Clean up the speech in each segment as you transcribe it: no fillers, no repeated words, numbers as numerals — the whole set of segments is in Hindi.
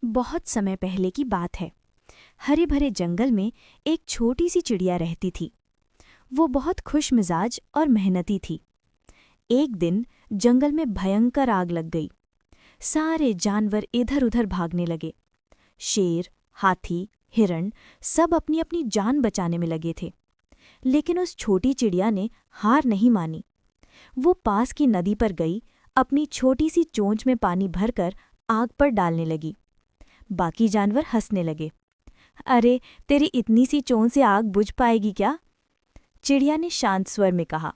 बहुत समय पहले की बात है। हरे भरे जंगल में एक छोटी सी चिड़िया रहती थी। वो बहुत खुश मिजाज और मेहनती थी। एक दिन जंगल में भयंकर आग लग गई। सारे जानवर इधर उधर भागने लगे। शेर, हाथी, हिरण सब अपनी अपनी जान बचाने में लगे थे। लेकिन उस छोटी चिड़िया ने हार नहीं मानी। वो पास की नदी पर गई, अपनी छोटी सी चोंच में पानी भरकर आग पर डालने लगी। बाकी जानवर हंसने लगे। अरे, तेरी इतनी सी चोंच से आग बुझ पाएगी क्या? चिड़िया ने शांत स्वर में कहा।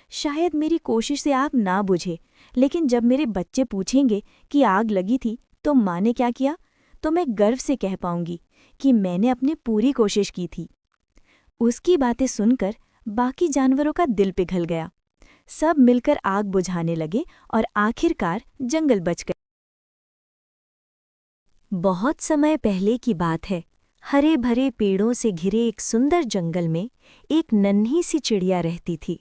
शायद मेरी कोशिश से आग ना बुझे, लेकिन जब मेरे बच्चे पूछेंगे कि आग लगी थी तो माँ ने क्या किया, तो मैं गर्व से कह पाऊंगी कि मैंने अपनी पूरी कोशिश की थी। उसकी बातें सुनकर बाकी जानवरों का दिल पिघल गया। सब मिलकर आग बुझाने लगे और आखिरकार जंगल बच गया। बहुत समय पहले की बात है। हरे भरे पेड़ों से घिरे एक सुंदर जंगल में एक नन्ही सी चिड़िया रहती थी।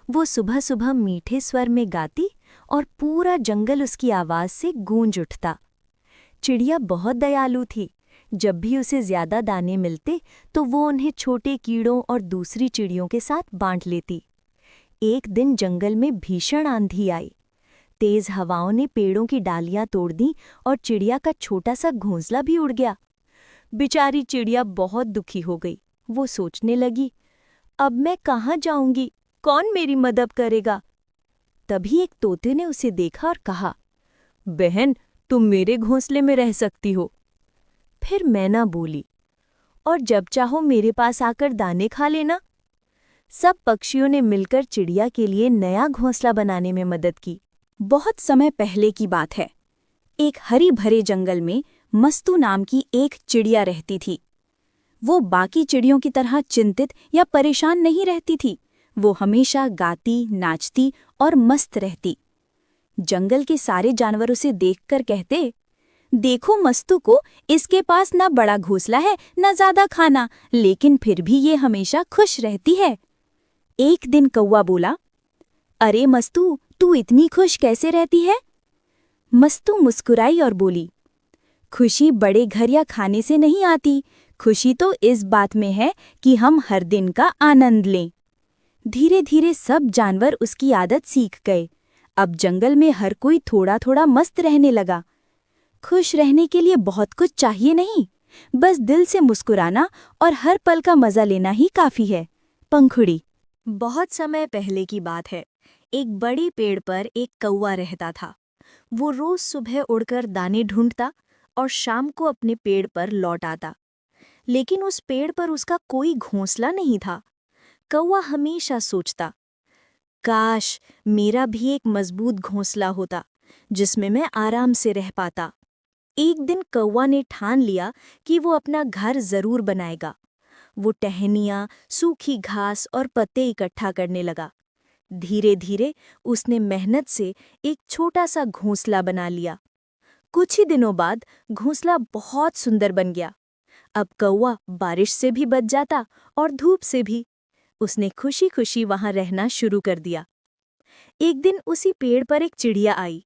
वो सुबह सुबह मीठे स्वर में गाती और पूरा जंगल उसकी आवाज से गूंज उठता। चिड़िया बहुत दयालु थी। जब भी उसे ज्यादा दाने मिलते तो वो उन्हें छोटे कीड़ों और दूसरी चिड़ियों के साथ बांट लेती। एक दिन जंगल में भीषण आंधी आई। तेज हवाओं ने पेड़ों की डालियां तोड़ दी और चिड़िया का छोटा सा घोंसला भी उड़ गया। बेचारी चिड़िया बहुत दुखी हो गई। वो सोचने लगी, अब मैं कहाँ जाऊंगी? कौन मेरी मदद करेगा? तभी एक तोते ने उसे देखा और कहा, बहन, तुम मेरे घोंसले में रह सकती हो। फिर मैना बोली, और जब चाहो मेरे पास आकर दाने खा लेना। सब पक्षियों ने मिलकर चिड़िया के लिए नया घोंसला बनाने में मदद की। बहुत समय पहले की बात है। एक हरी भरे जंगल में मस्तू नाम की एक चिड़िया रहती थी। वो बाकी चिड़ियों की तरह चिंतित या परेशान नहीं रहती थी। वो हमेशा गाती, नाचती और मस्त रहती। जंगल के सारे जानवर उसे देखकर कहते, देखो मस्तू को, इसके पास ना बड़ा घोंसला है ना ज्यादा खाना, लेकिन फिर भी ये हमेशा खुश रहती है। एक दिन कौवा बोला, अरे मस्तू, तू इतनी खुश कैसे रहती है? मस्तू मुस्कुराई और बोली, खुशी बड़े घर या खाने से नहीं आती। खुशी तो इस बात में है कि हम हर दिन का आनंद लें। धीरे धीरे सब जानवर उसकी आदत सीख गए। अब जंगल में हर कोई थोड़ा थोड़ा मस्त रहने लगा। खुश रहने के लिए बहुत कुछ चाहिए नहीं, बस दिल से मुस्कुराना और हर पल का मजा लेना ही काफी है। पंखुड़ी। बहुत समय पहले की बात है। एक बड़े पेड़ पर एक कौवा रहता था। वो रोज सुबह उड़कर दाने ढूंढता और शाम को अपने पेड़ पर लौट आता। लेकिन उस पेड़ पर उसका कोई घोंसला नहीं था। कौवा हमेशा सोचता, काश मेरा भी एक मजबूत घोंसला होता जिसमें मैं आराम से रह पाता। एक दिन कौवा ने ठान लिया कि वो अपना घर जरूर बनाएगा। वो टहनियाँ, सूखी घास और पत्ते इकट्ठा करने लगा। धीरे धीरे उसने मेहनत से एक छोटा सा घोंसला बना लिया। कुछ ही दिनों बाद घोंसला बहुत सुंदर बन गया। अब कौवा बारिश से भी बच जाता और धूप से भी। उसने खुशी खुशी वहां रहना शुरू कर दिया। एक दिन उसी पेड़ पर एक चिड़िया आई।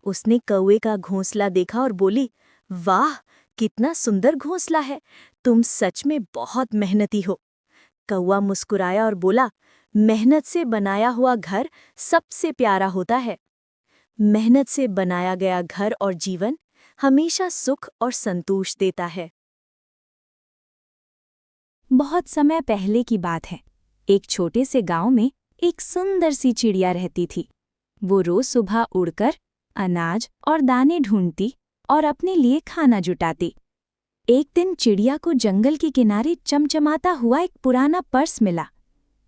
उसने कौवे का घोंसला देखा और बोली, वाह, कितना सुंदर घोंसला है। तुम सच में बहुत मेहनती हो। कौवा मुस्कुराया और बोला, मेहनत से बनाया हुआ घर सबसे प्यारा होता है। मेहनत से बनाया गया घर और जीवन हमेशा सुख और संतोष देता है। बहुत समय पहले की बात है। एक छोटे से गांव में एक सुंदर सी चिड़िया रहती थी। वो रोज सुबह उड़कर अनाज और दाने ढूंढती और अपने लिए खाना जुटाती। एक दिन चिड़िया को जंगल के किनारे चमचमाता हुआ एक पुराना पर्स मिला।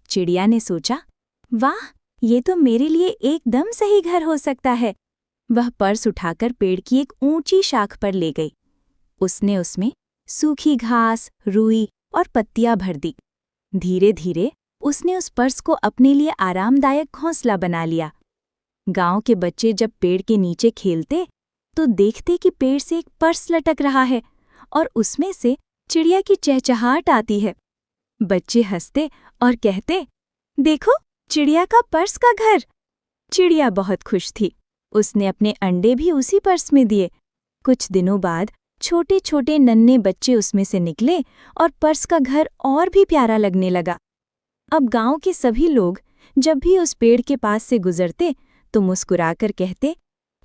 चिड़िया ने सोचा, वाह, ये तो मेरे लिए एकदम सही घर हो सकता है। वह पर्स उठाकर पेड़ की एक ऊंची शाख पर ले गई। उसने उसमें सूखी घास, रुई और पत्तियां भर दी। धीरे धीरे उसने उस पर्स को अपने लिए आरामदायक घोंसला बना लिया। गांव के बच्चे जब पेड़ के नीचे खेलते तो देखते कि पेड़ से एक पर्स लटक रहा है और उसमें से चिड़िया की चहचहाहट आती है। बच्चे हंसते और कहते, देखो, चिड़िया का पर्स का घर। चिड़िया बहुत खुश थी। उसने अपने अंडे भी उसी पर्स में दिए। कुछ दिनों बाद छोटे छोटे नन्हे बच्चे उसमें से निकले और पर्स का घर और भी प्यारा लगने लगा। अब गांव के सभी लोग जब भी उस पेड़ के पास से गुजरते तो मुस्कुराकर कहते,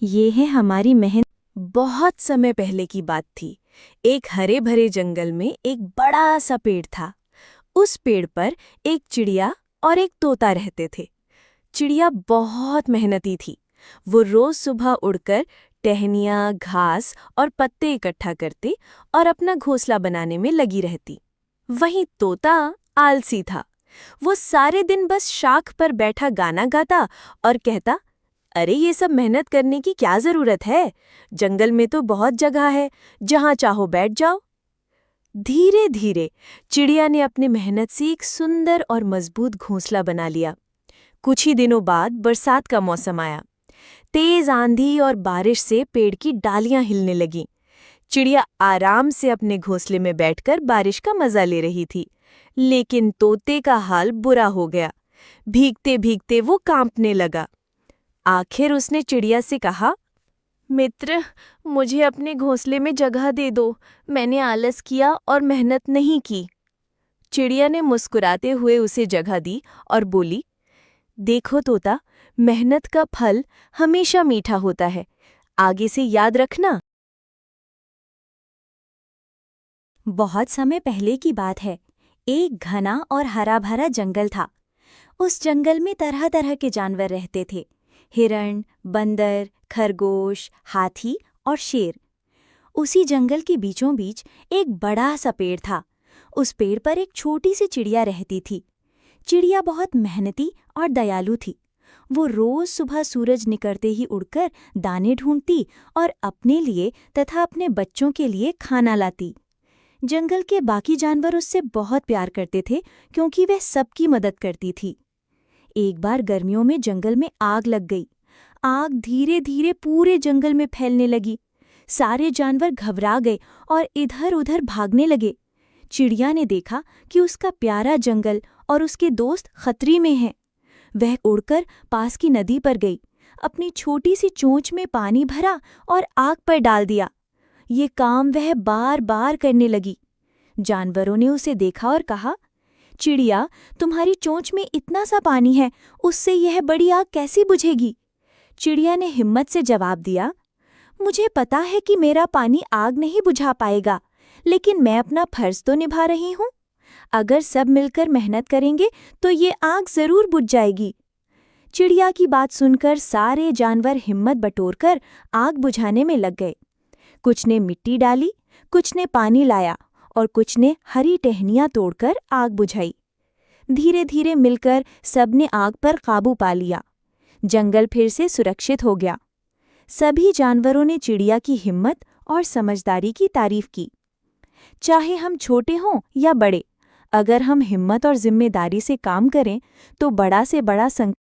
ये है हमारी मेहनत। बहुत समय पहले की बात थी। एक हरे भरे जंगल में एक बड़ा सा पेड़ था। उस पेड़ पर एक चिड़िया और एक तोता रहते थे। चिड़िया बहुत मेहनती थी। वो रोज सुबह उड़कर टहनियाँ, घास और पत्ते इकट्ठा करती और अपना घोंसला बनाने में लगी रहती। वहीं तोता आलसी था। वो सारे दिन बस शाख पर बैठा गाना गाता और कहता, अरे ये सब मेहनत करने की क्या जरूरत है? जंगल में तो बहुत जगह है, जहां चाहो बैठ जाओ। धीरे धीरे चिड़िया ने अपनी मेहनत से एक सुंदर और मजबूत घोंसला बना लिया। कुछ ही दिनों बाद बरसात का मौसम आया। तेज आंधी और बारिश से पेड़ की डालियां हिलने लगीं। चिड़िया आराम से अपने घोंसले में बैठकर बारिश का मजा ले रही थी, लेकिन तोते का हाल बुरा हो गया। भीगते भीगते वो कांपने लगा। आखिर उसने चिड़िया से कहा, मित्र, मुझे अपने घोंसले में जगह दे दो। मैंने आलस किया और मेहनत नहीं की। चिड़िया ने मुस्कुराते हुए उसे जगह दी और बोली, देखो तोता, मेहनत का फल हमेशा मीठा होता है। आगे से याद रखना। बहुत समय पहले की बात है। एक घना और हरा भरा जंगल था। उस जंगल में तरह तरह के जानवर रहते थे। हिरण, बंदर, खरगोश, हाथी और शेर। उसी जंगल के बीचों बीच एक बड़ा सा पेड़ था। उस पेड़ पर एक छोटी सी चिड़िया रहती थी। चिड़िया बहुत मेहनती और दयालु थी। वो रोज सुबह सूरज निकलते ही उड़कर दाने ढूंढती और अपने लिए तथा अपने बच्चों के लिए खाना लाती। जंगल के बाकी जानवर उससे बहुत प्यार करते थे, क्योंकि वह सबकी मदद करती थी। एक बार गर्मियों में जंगल में आग लग गई। आग धीरे धीरे पूरे जंगल में फैलने लगी। सारे जानवर घबरा गए और इधर उधर भागने लगे। चिड़िया ने देखा कि उसका प्यारा जंगल और उसके दोस्त खतरे में हैं। वह उड़कर पास की नदी पर गई, अपनी छोटी सी चोंच में पानी भरा और आग पर डाल दिया। ये काम वह बार बार करने लगी। जानवरों ने उसे देखा और कहा, चिड़िया, तुम्हारी चोंच में इतना सा पानी है, उससे यह बड़ी आग कैसी बुझेगी? चिड़िया ने हिम्मत से जवाब दिया, मुझे पता है कि मेरा पानी आग नहीं बुझा पाएगा, लेकिन मैं अपना फर्ज तो निभा रही हूँ। अगर सब मिलकर मेहनत करेंगे तो ये आग जरूर बुझ जाएगी। चिड़िया की बात सुनकर सारे जानवर हिम्मत बटोरकर आग बुझाने में लग गए। कुछ ने मिट्टी डाली, कुछ ने पानी लाया और कुछ ने हरी टहनियाँ तोड़कर आग बुझाई। धीरे धीरे मिलकर सबने आग पर काबू पा लिया। जंगल फिर से सुरक्षित हो गया। सभी जानवरों ने चिड़िया की हिम्मत और समझदारी की तारीफ की। चाहे हम छोटे हों या बड़े, अगर हम हिम्मत और जिम्मेदारी से काम करें तो बड़ा से बड़ा संकट।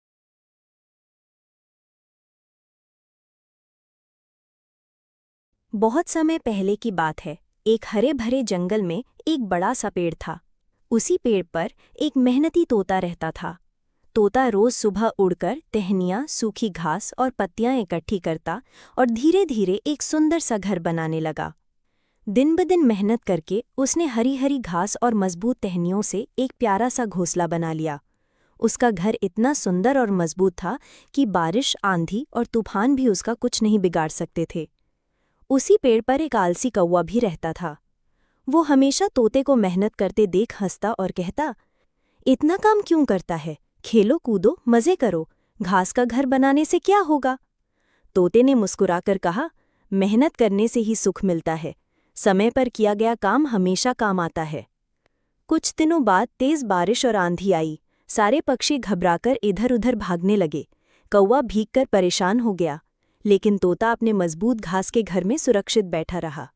बहुत समय पहले की बात है। एक हरे भरे जंगल में एक बड़ा सा पेड़ था। उसी पेड़ पर एक मेहनती तोता रहता था। तोता रोज सुबह उड़कर टहनियाँ, सूखी घास और पत्तियां इकट्ठी करता और धीरे धीरे एक सुंदर सा घर बनाने लगा। दिन ब दिन मेहनत करके उसने हरी हरी घास और मजबूत टहनियों से एक प्यारा सा घोंसला बना लिया। उसका घर इतना सुंदर और मजबूत था कि बारिश, आंधी और तूफान भी उसका कुछ नहीं बिगाड़ सकते थे। उसी पेड़ पर एक आलसी कौवा भी रहता था। वो हमेशा तोते को मेहनत करते देख हंसता और कहता, इतना काम क्यों करता है? खेलो कूदो, मजे करो, घास का घर बनाने से क्या होगा? तोते ने मुस्कुराकर कहा, मेहनत करने से ही सुख मिलता है। समय पर किया गया काम हमेशा काम आता है। कुछ दिनों बाद तेज बारिश और आंधी आई। सारे पक्षी घबराकर इधर उधर भागने लगे। कौवा भीगकर परेशान हो गया, लेकिन तोता अपने मजबूत घास के घर में सुरक्षित बैठा रहा।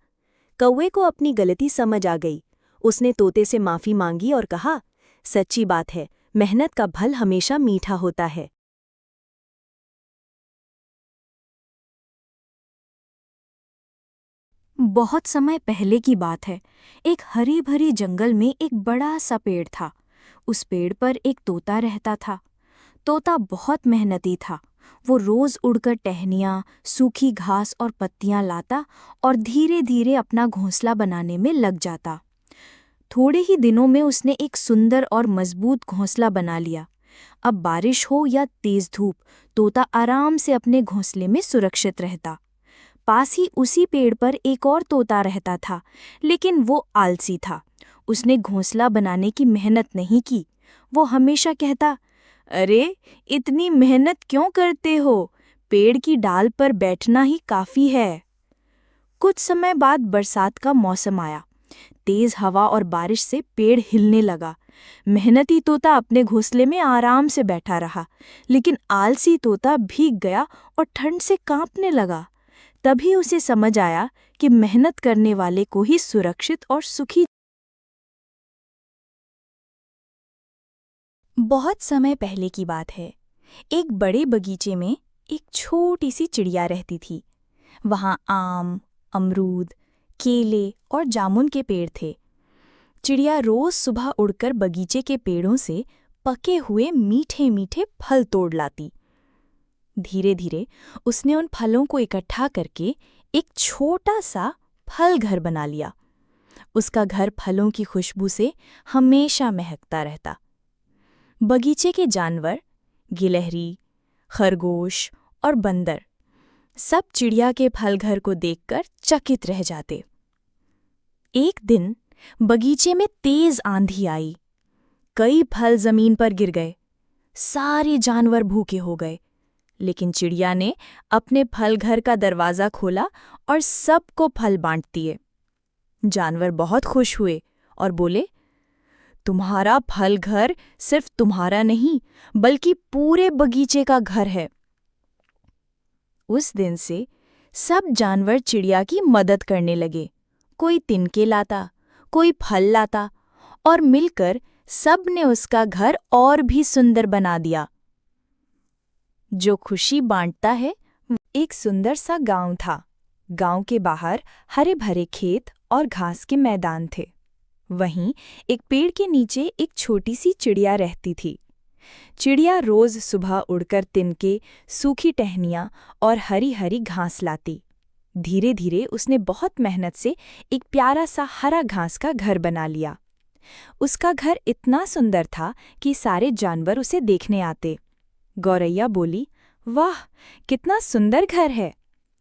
कौवे को अपनी गलती समझ आ गई। उसने तोते से माफी मांगी और कहा, सच्ची बात है, मेहनत का फल हमेशा मीठा होता है। बहुत समय पहले की बात है। एक हरी भरी जंगल में एक बड़ा सा पेड़ था। उस पेड़ पर एक तोता रहता था। तोता बहुत मेहनती था। वो रोज उड़कर टहनियाँ, सूखी घास और पत्तियां लाता और धीरे धीरे अपना घोंसला बनाने में लग जाता। थोड़े ही दिनों में उसने एक सुंदर और मजबूत घोंसला बना लिया। अब बारिश हो या तेज धूप, तोता आराम से अपने घोंसले में सुरक्षित रहता। पास ही उसी पेड़ पर एक और तोता रहता था, लेकिन वो आलसी था। उसने घोंसला बनाने की मेहनत नहीं की। वो हमेशा कहता, अरे इतनी मेहनत क्यों करते हो? पेड़ की डाल पर बैठना ही काफी है। कुछ समय बाद बरसात का मौसम आया। तेज हवा और बारिश से पेड़ हिलने लगा। मेहनती तोता अपने घोंसले में आराम से बैठा रहा, लेकिन आलसी तोता भीग गया और ठंड से कांपने लगा। तभी उसे समझ आया कि मेहनत करने वाले को ही सुरक्षित और सुखी। बहुत समय पहले की बात है। एक बड़े बगीचे में एक छोटी सी चिड़िया रहती थी। वहाँ आम, अमरूद, केले और जामुन के पेड़ थे। चिड़िया रोज सुबह उड़कर बगीचे के पेड़ों से पके हुए मीठे मीठे फल तोड़ लाती। धीरे धीरे उसने उन फलों को इकट्ठा करके एक छोटा सा फल घर बना लिया। उसका घर फलों की खुशबू से हमेशा महकता रहता। बगीचे के जानवर, गिलहरी, खरगोश और बंदर, सब चिड़िया के फल घर को देखकर चकित रह जाते। एक दिन बगीचे में तेज आंधी आई। कई फल जमीन पर गिर गए। सारे जानवर भूखे हो गए, लेकिन चिड़िया ने अपने फल घर का दरवाज़ा खोला और सबको फल बांट दिए। जानवर बहुत खुश हुए और बोले, तुम्हारा फल घर सिर्फ तुम्हारा नहीं, बल्कि पूरे बगीचे का घर है। उस दिन से सब जानवर चिड़िया की मदद करने लगे। कोई तिनके लाता, कोई फल लाता, और मिलकर सब ने उसका घर और भी सुंदर बना दिया। जो खुशी बांटता है। एक सुंदर सा गांव था। गांव के बाहर हरे भरे खेत और घास के मैदान थे। वहीं एक पेड़ के नीचे एक छोटी सी चिड़िया रहती थी। चिड़िया रोज सुबह उड़कर तिनके, सूखी टहनियाँ और हरी हरी घास लाती। धीरे धीरे उसने बहुत मेहनत से एक प्यारा सा हरा घास का घर बना लिया। उसका घर इतना सुंदर था कि सारे जानवर उसे देखने आते। गौरैया बोली, वाह कितना सुंदर घर है।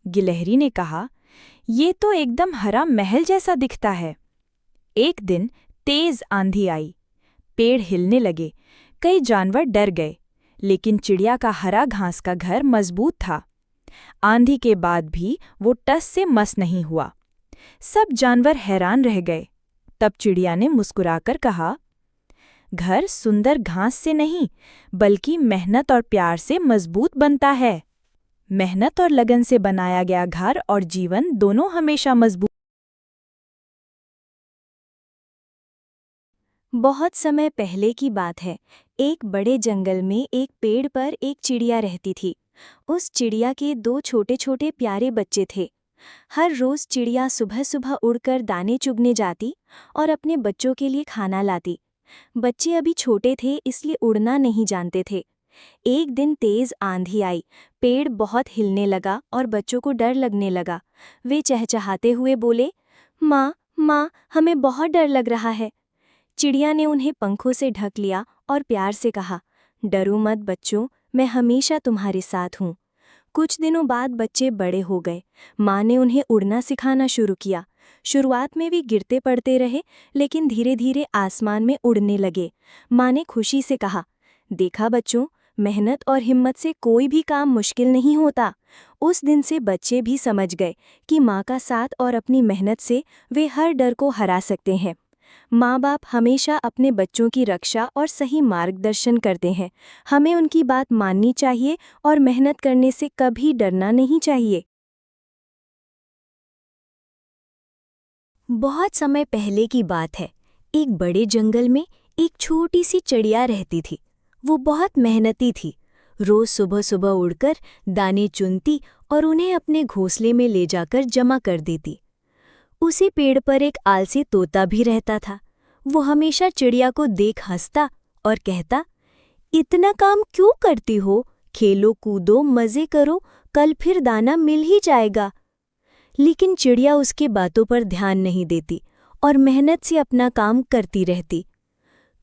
गिलहरी ने कहा, ये तो एकदम हरा महल जैसा दिखता है। एक दिन तेज आंधी आई। पेड़ हिलने लगे। कई जानवर डर गए, लेकिन चिड़िया का हरा घास का घर मजबूत था। आंधी के बाद भी वो टस से मस नहीं हुआ। सब जानवर हैरान रह गए। तब चिड़िया ने मुस्कुराकर कहा, घर सुंदर घास से नहीं, बल्कि मेहनत और प्यार से मजबूत बनता है। मेहनत और लगन से बनाया गया घर और जीवन दोनों हमेशा मजबूत। बहुत समय पहले की बात है। एक बड़े जंगल में एक पेड़ पर एक चिड़िया रहती थी। उस चिड़िया के दो छोटे छोटे प्यारे बच्चे थे। हर रोज चिड़िया सुबह सुबह उड़कर दाने चुगने जाती और अपने बच्चों के लिए खाना लाती। बच्चे अभी छोटे थे, इसलिए उड़ना नहीं जानते थे। एक दिन तेज आंधी आई। पेड़ बहुत हिलने लगा और बच्चों को डर लगने लगा। वे चहचहाते हुए बोले, माँ माँ, हमें बहुत डर लग रहा है। चिड़िया ने उन्हें पंखों से ढक लिया और प्यार से कहा, डरो मत बच्चों, मैं हमेशा तुम्हारे साथ हूँ। कुछ दिनों बाद बच्चे बड़े हो गए। माँ ने उन्हें उड़ना सिखाना शुरू किया। शुरुआत में वे गिरते पड़ते रहे, लेकिन धीरे धीरे आसमान में उड़ने लगे। माँ ने खुशी से कहा, देखा बच्चों, मेहनत और हिम्मत से कोई भी काम मुश्किल नहीं होता। उस दिन से बच्चे भी समझ गए कि माँ का साथ और अपनी मेहनत से वे हर डर को हरा सकते हैं। माँ बाप हमेशा अपने बच्चों की रक्षा और सही मार्गदर्शन करते हैं। हमें उनकी बात माननी चाहिए और मेहनत करने से कभी डरना नहीं चाहिए। बहुत समय पहले की बात है। एक बड़े जंगल में एक छोटी सी चिड़िया रहती थी। वो बहुत मेहनती थी। रोज सुबह सुबह उड़कर दाने चुनती और उन्हें अपने घोंसले में ले जाकर जमा कर देती। उसी पेड़ पर एक आलसी तोता भी रहता था। वो हमेशा चिड़िया को देख हंसता और कहता, इतना काम क्यों करती हो? खेलो कूदो मज़े करो, कल फिर दाना मिल ही जाएगा। लेकिन चिड़िया उसके बातों पर ध्यान नहीं देती और मेहनत से अपना काम करती रहती।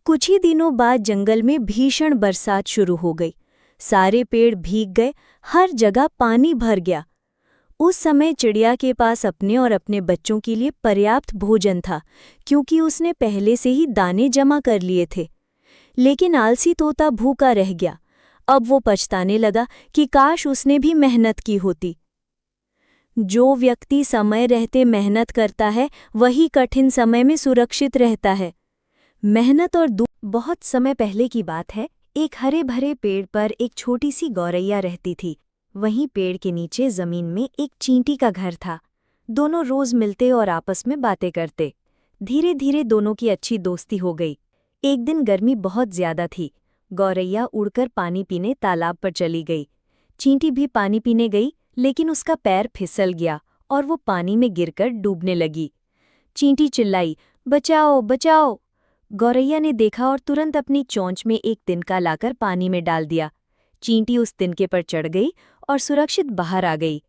कुछ ही दिनों बाद जंगल में भीषण बरसात शुरू हो गई। सारे पेड़ भीग गए, हर जगह पानी भर गया। उस समय चिड़िया के पास अपने और अपने बच्चों के लिए पर्याप्त भोजन था, क्योंकि उसने पहले से ही दाने जमा कर लिए थे। लेकिन आलसी तोता भूखा रह गया। अब वो पछताने लगा कि काश उसने भी मेहनत की होती। जो व्यक्ति समय रहते मेहनत करता है, वही कठिन समय में सुरक्षित रहता है। मेहनत और बहुत समय पहले की बात है। एक हरे भरे पेड़ पर एक छोटी सी गौरैया रहती थी। वहीं पेड़ के नीचे जमीन में एक चींटी का घर था। दोनों रोज मिलते और आपस में बातें करते। धीरे धीरे दोनों की अच्छी दोस्ती हो गई। एक दिन गर्मी बहुत ज्यादा थी। गौरैया उड़कर पानी पीने तालाब पर चली गई। चींटी भी पानी पीने गई, लेकिन उसका पैर फिसल गया और वो पानी में गिरकर डूबने लगी। चींटी चिल्लाई, बचाओ बचाओ। गौरैया ने देखा और तुरंत अपनी चोंच में एक तिनका लाकर पानी में डाल दिया। चींटी उस तिनके पर चढ़ गई और सुरक्षित बाहर आ गई।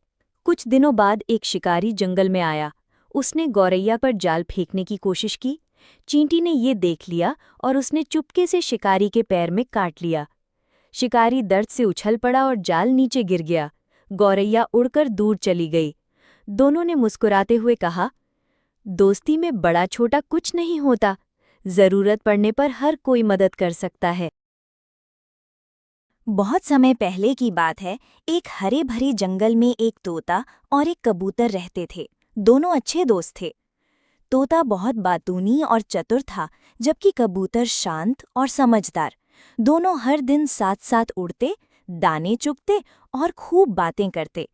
कुछ दिनों बाद एक शिकारी जंगल में आया। उसने गौरैया पर जाल फेंकने की कोशिश की। चींटी ने ये देख लिया और उसने चुपके से शिकारी के पैर में काट लिया। शिकारी दर्द से उछल पड़ा और जाल नीचे गिर गया। गौरैया उड़कर दूर चली गई। दोनों ने मुस्कुराते हुए कहा, दोस्ती में बड़ा छोटा कुछ नहीं होता, जरूरत पड़ने पर हर कोई मदद कर सकता है। बहुत समय पहले की बात है। एक हरे भरे जंगल में एक तोता और एक कबूतर रहते थे। दोनों अच्छे दोस्त थे। तोता बहुत बातूनी और चतुर था, जबकि कबूतर शांत और समझदार। दोनों हर दिन साथ साथ उड़ते, दाने चुगते और खूब बातें करते।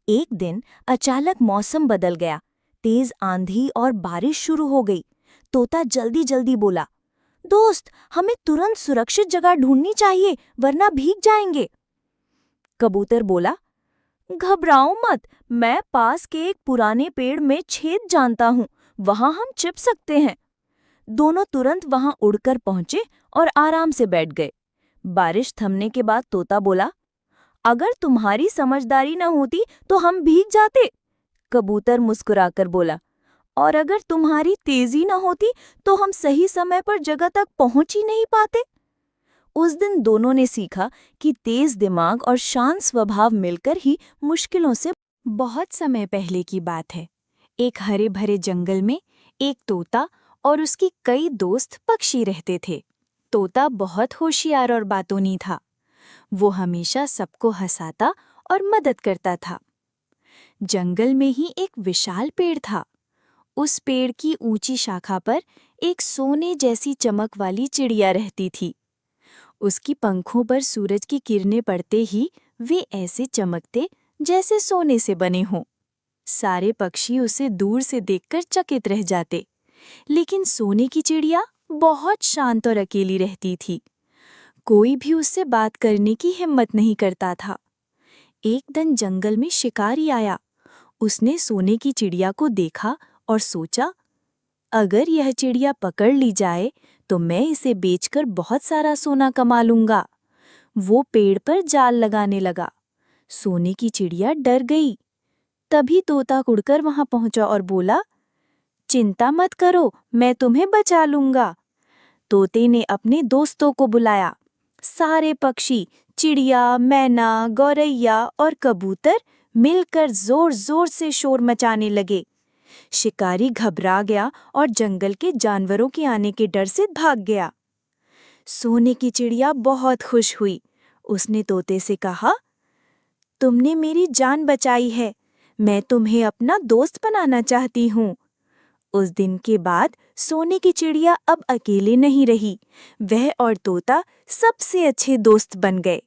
एक दिन अचानक मौसम बदल गया। तेज आंधी और बारिश शुरू हो गई। तोता जल्दी जल्दी बोला, दोस्त, हमें तुरंत सुरक्षित जगह ढूंढनी चाहिए, वरना भीग जाएंगे। कबूतर बोला, घबराओ मत, मैं पास के एक पुराने पेड़ में छेद जानता हूँ, वहां हम छिप सकते हैं। दोनों तुरंत वहां उड़कर पहुंचे और आराम से बैठ गए। बारिश थमने के बाद तोता बोला, अगर तुम्हारी समझदारी न होती तो हम भीग जाते। कबूतर मुस्कुराकर बोला, और अगर तुम्हारी तेजी न होती तो हम सही समय पर जगह तक पहुंच ही नहीं पाते। उस दिन दोनों ने सीखा कि तेज दिमाग और शांत स्वभाव मिलकर ही मुश्किलों से। बहुत समय पहले की बात है। एक हरे भरे जंगल में एक तोता और उसकी कई दोस्त पक्षी रहते थे। तोता बहुत होशियार और बातूनी था। वो हमेशा सबको हंसाता और मदद करता था। जंगल में ही एक विशाल पेड़ था। उस पेड़ की ऊंची शाखा पर एक सोने जैसी चमक वाली चिड़िया रहती थी। उसकी पंखों पर सूरज की किरणें पड़ते ही वे ऐसे चमकते जैसे सोने से बने हों। सारे पक्षी उसे दूर से देखकर चकित रह जाते। लेकिन सोने की चिड़िया बहुत शांत और अकेली रहती थी। कोई भी उससे बात करने की हिम्मत नहीं करता था। एक दिन जंगल में शिकारी आया। उसने सोने की चिड़िया को देखा और सोचा, अगर यह चिड़िया पकड़ ली जाए तो मैं इसे बेचकर बहुत सारा सोना कमा लूंगा। वो पेड़ पर जाल लगाने लगा। सोने की चिड़िया डर गई। तभी तोता उड़कर वहां पहुंचा और बोला, चिंता मत करो, मैं तुम्हें बचा लूंगा। तोते ने अपने दोस्तों को बुलाया। सारे पक्षी, चिड़िया, मैना, गौरैया और कबूतर मिलकर जोर जोर से शोर मचाने लगे। शिकारी घबरा गया और जंगल के जानवरों के आने के डर से भाग गया। सोने की चिड़िया बहुत खुश हुई। उसने तोते से कहा, तुमने मेरी जान बचाई है, मैं तुम्हें अपना दोस्त बनाना चाहती हूँ। उस दिन के बाद सोने की चिड़िया अब अकेले नहीं रही। वह और तोता सबसे अच्छे दोस्त बन गए।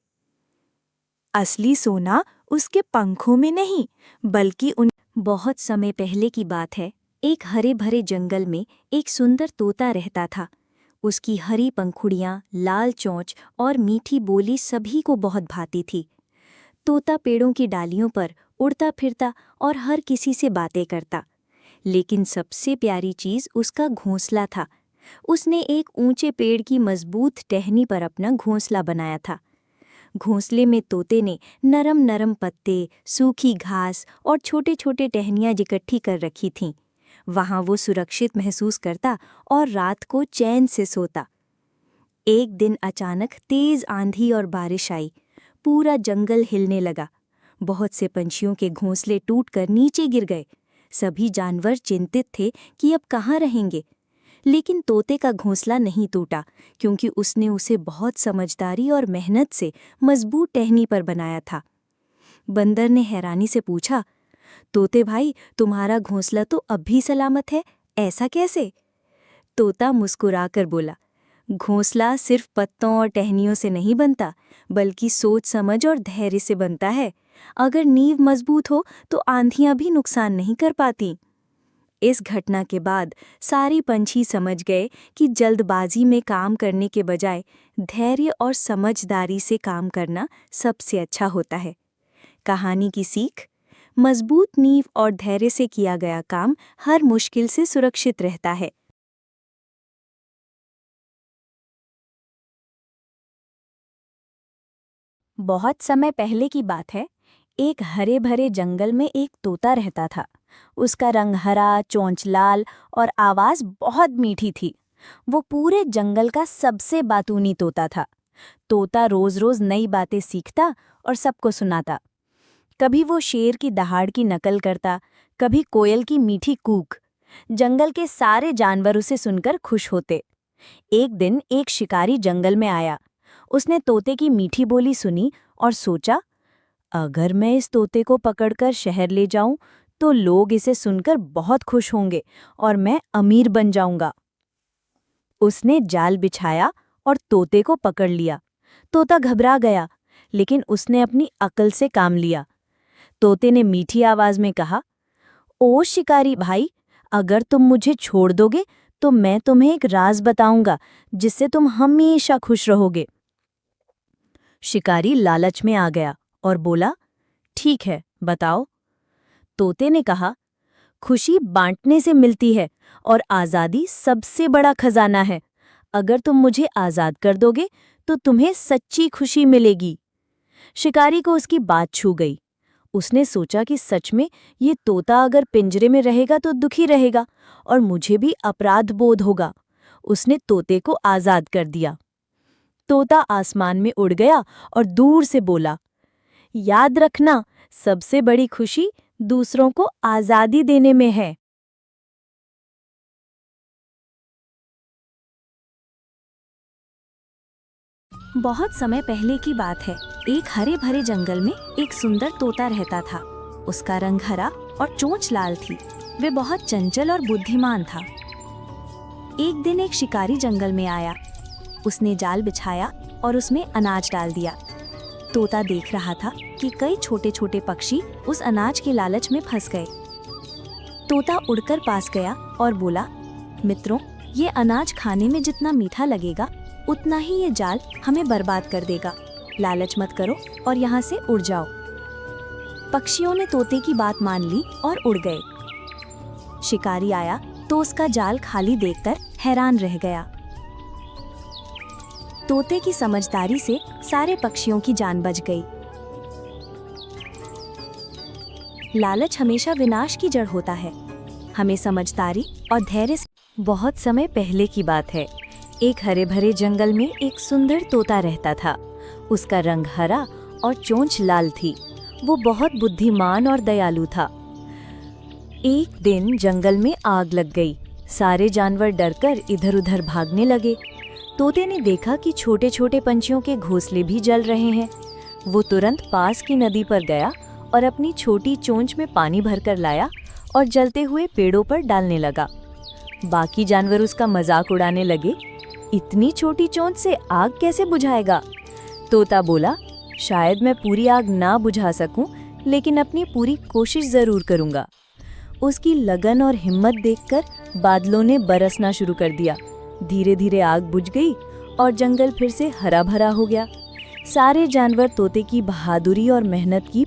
असली सोना उसके पंखों में नहीं, बल्कि उन। बहुत समय पहले की बात है। एक हरे भरे जंगल में एक सुंदर तोता रहता था। उसकी हरी पंखुड़ियाँ, लाल चोंच और मीठी बोली सभी को बहुत भाती थी। तोता पेड़ों की डालियों पर उड़ता फिरता और हर किसी से बातें करता। लेकिन सबसे प्यारी चीज़ उसका घोंसला था। उसने एक ऊंचे पेड़ की मजबूत टहनी पर अपना घोंसला बनाया था। घोंसले में तोते ने नरम नरम पत्ते, सूखी घास और छोटे छोटे टहनियाँ इकट्ठी कर रखी थीं। वहाँ वो सुरक्षित महसूस करता और रात को चैन से सोता। एक दिन अचानक तेज आंधी और बारिश आई। पूरा जंगल हिलने लगा। बहुत से पंछियों के घोंसले टूटकर नीचे गिर गए। सभी जानवर चिंतित थे कि अब कहाँ रहेंगे। लेकिन तोते का घोंसला नहीं टूटा, क्योंकि उसने उसे बहुत समझदारी और मेहनत से मजबूत टहनी पर बनाया था। बंदर ने हैरानी से पूछा, तोते भाई, तुम्हारा घोंसला तो अब भी सलामत है, ऐसा कैसे? तोता मुस्कुराकर बोला, घोंसला सिर्फ पत्तों और टहनियों से नहीं बनता, बल्कि सोच समझ और धैर्य से बनता है। अगर नींव मजबूत हो तो आंधियां भी नुकसान नहीं कर पाती। इस घटना के बाद सारे पंछी समझ गए कि जल्दबाजी में काम करने के बजाय धैर्य और समझदारी से काम करना सबसे अच्छा होता है। कहानी की सीख: मजबूत नींव और धैर्य से किया गया काम हर मुश्किल से सुरक्षित रहता है। बहुत समय पहले की बात है। एक हरे भरे जंगल में एक तोता रहता था। उसका रंग हरा, चोंच लाल और आवाज बहुत मीठी थी। वो पूरे जंगल का सबसे बातूनी तोता था। तोता रोज रोज नई बातें सीखता और सबको सुनाता। कभी वो शेर की दहाड़ की नकल करता, कभी कोयल की मीठी कूक। जंगल के सारे जानवर उसे सुनकर खुश होते। एक दिन एक शिकारी जंगल में आया। उसने तोते की मीठी बोली सुनी और सोचा, अगर मैं इस तोते को पकड़कर शहर ले जाऊं तो लोग इसे सुनकर बहुत खुश होंगे और मैं अमीर बन जाऊंगा। उसने जाल बिछाया और तोते को पकड़ लिया। तोता घबरा गया, लेकिन उसने अपनी अकल से काम लिया। तोते ने मीठी आवाज में कहा, ओ शिकारी भाई, अगर तुम मुझे छोड़ दोगे तो मैं तुम्हें एक राज बताऊंगा जिससे तुम हमेशा खुश रहोगे। शिकारी लालच में आ गया और बोला, ठीक है, बताओ। तोते ने कहा, खुशी बांटने से मिलती है और आज़ादी सबसे बड़ा खजाना है। अगर तुम मुझे आज़ाद कर दोगे तो तुम्हें सच्ची खुशी मिलेगी। शिकारी को उसकी बात छू गई। उसने सोचा कि सच में ये तोता अगर पिंजरे में रहेगा तो दुखी रहेगा और मुझे भी अपराध बोध होगा। उसने तोते को आज़ाद कर दिया। तोता आसमान में उड़ गया और दूर से बोला, याद रखना, सबसे बड़ी खुशी दूसरों को आज़ादी देने में है। बहुत समय पहले की बात है। एक हरे भरे जंगल में एक सुंदर तोता रहता था। उसका रंग हरा और चोंच लाल थी। वे बहुत चंचल और बुद्धिमान था। एक दिन एक शिकारी जंगल में आया। उसने जाल बिछाया और उसमें अनाज डाल दिया। तोता देख रहा था कि कई छोटे छोटे पक्षी उस अनाज के लालच में फंस गए। तोता उड़कर पास गया और बोला, मित्रों, ये अनाज खाने में जितना मीठा लगेगा उतना ही ये जाल हमें बर्बाद कर देगा। लालच मत करो और यहाँ से उड़ जाओ। पक्षियों ने तोते की बात मान ली और उड़ गए। शिकारी आया तो उसका जाल खाली देखकर हैरान रह गया। तोते की समझदारी से सारे पक्षियों की जान बच गई। लालच हमेशा विनाश की जड़ होता है। हमें समझदारी और धैर्य से। बहुत समय पहले की बात है। एक हरे भरे जंगल में एक सुंदर तोता रहता था। उसका रंग हरा और चोंच लाल थी। वो बहुत बुद्धिमान और दयालु था। एक दिन जंगल में आग लग गई। सारे जानवर डरकर इधर-उधर भागने लगे। तोते ने देखा कि छोटे छोटे पंछियों के घोंसले भी जल रहे हैं। वो तुरंत पास की नदी पर गया और अपनी छोटी चोंच में पानी भरकर लाया और जलते हुए पेड़ों पर डालने लगा। बाकी जानवर उसका मजाक उड़ाने लगे, इतनी छोटी चोंच से आग कैसे बुझाएगा? तोता बोला, शायद मैं पूरी आग ना बुझा सकूं, लेकिन अपनी पूरी कोशिश जरूर करूंगा। उसकी लगन और हिम्मत देखकर बादलों ने बरसना शुरू कर दिया। धीरे धीरे आग बुझ गई और जंगल फिर से हरा भरा हो गया। सारे जानवर तोते की बहादुरी और मेहनत की